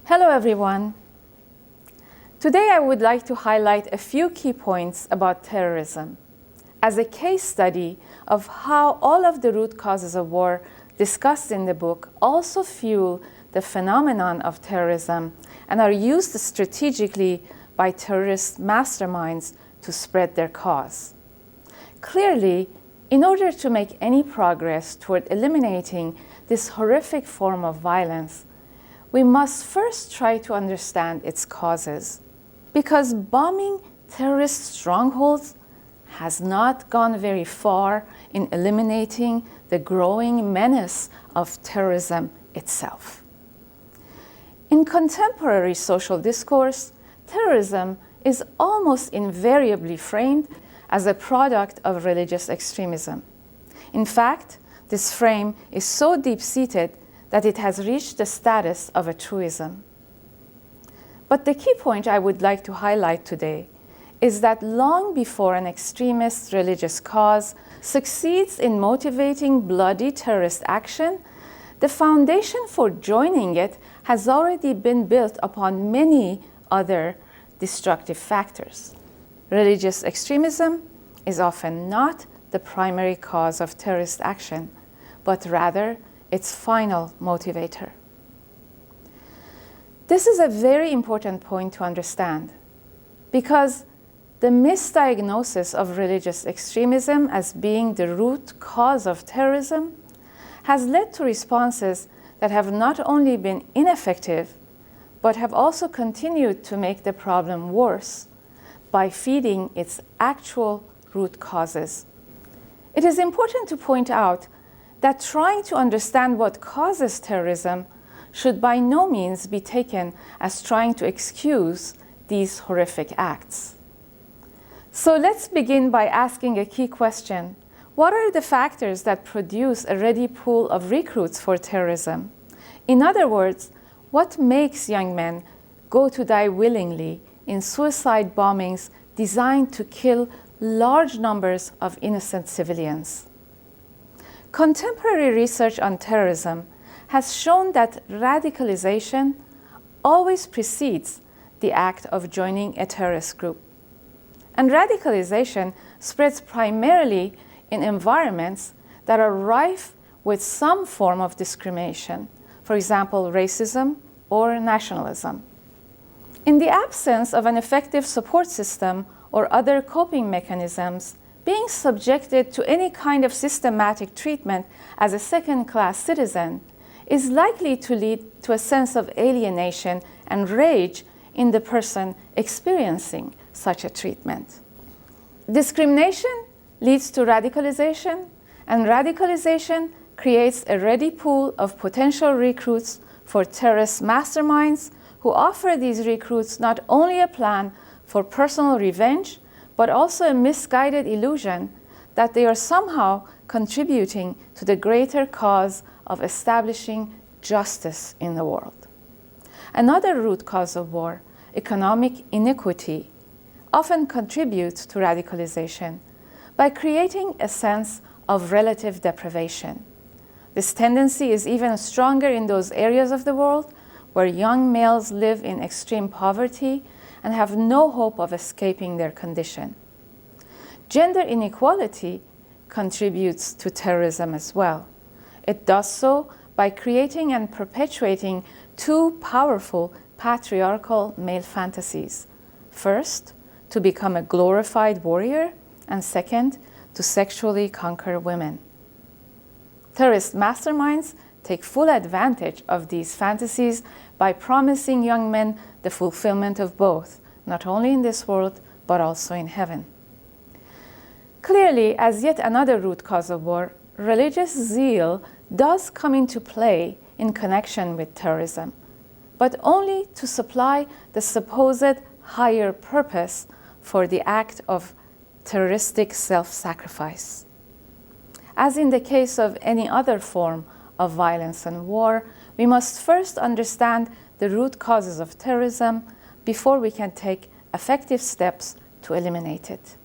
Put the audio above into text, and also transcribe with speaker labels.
Speaker 1: Hello everyone. Today I would like to highlight a few key points about terrorism as a case study of how all of the root causes of war discussed in the book also fuel the phenomenon of terrorism and are used strategically by terrorist masterminds to spread their cause. Clearly, in order to make any progress toward eliminating this horrific form of violence, we must first try to understand its causes, because bombing terrorist strongholds has not gone very far in eliminating the growing menace of terrorism itself. In contemporary social discourse, terrorism is almost invariably framed as a product of religious extremism. In fact, this frame is so deep-seated that it has reached the status of a truism. But the key point I would like to highlight today is that long before an extremist religious cause succeeds in motivating bloody terrorist action, the foundation for joining it has already been built upon many other destructive factors. Religious extremism is often not the primary cause of terrorist action, but rather its final motivator. This is a very important point to understand, because the misdiagnosis of religious extremism as being the root cause of terrorism has led to responses that have not only been ineffective, but have also continued to make the problem worse by feeding its actual root causes. It is important to point out that trying to understand what causes terrorism should by no means be taken as trying to excuse these horrific acts. So let's begin by asking a key question. What are the factors that produce a ready pool of recruits for terrorism? In other words, what makes young men go to die willingly in suicide bombings designed to kill large numbers of innocent civilians? Contemporary research on terrorism has shown that radicalization always precedes the act of joining a terrorist group. And radicalization spreads primarily in environments that are rife with some form of discrimination, for example, racism or nationalism. In the absence of an effective support system or other coping mechanisms, being subjected to any kind of systematic treatment as a second-class citizen is likely to lead to a sense of alienation and rage in the person experiencing such a treatment. Discrimination leads to radicalization, and radicalization creates a ready pool of potential recruits for terrorist masterminds who offer these recruits not only a plan for personal revenge, but also a misguided illusion that they are somehow contributing to the greater cause of establishing justice in the world. Another root cause of war, economic inequity, often contributes to radicalization by creating a sense of relative deprivation. This tendency is even stronger in those areas of the world where young males live in extreme poverty and have no hope of escaping their condition. Gender inequality contributes to terrorism as well. It does so by creating and perpetuating two powerful patriarchal male fantasies. First, to become a glorified warrior, and second, to sexually conquer women. Terrorist masterminds take full advantage of these fantasies by promising young men the fulfillment of both, not only in this world, but also in heaven. Clearly, as yet another root cause of war, religious zeal does come into play in connection with terrorism, but only to supply the supposed higher purpose for the act of terroristic self-sacrifice. As in the case of any other form of violence and war, we must first understand the root causes of terrorism before we can take effective steps to eliminate it.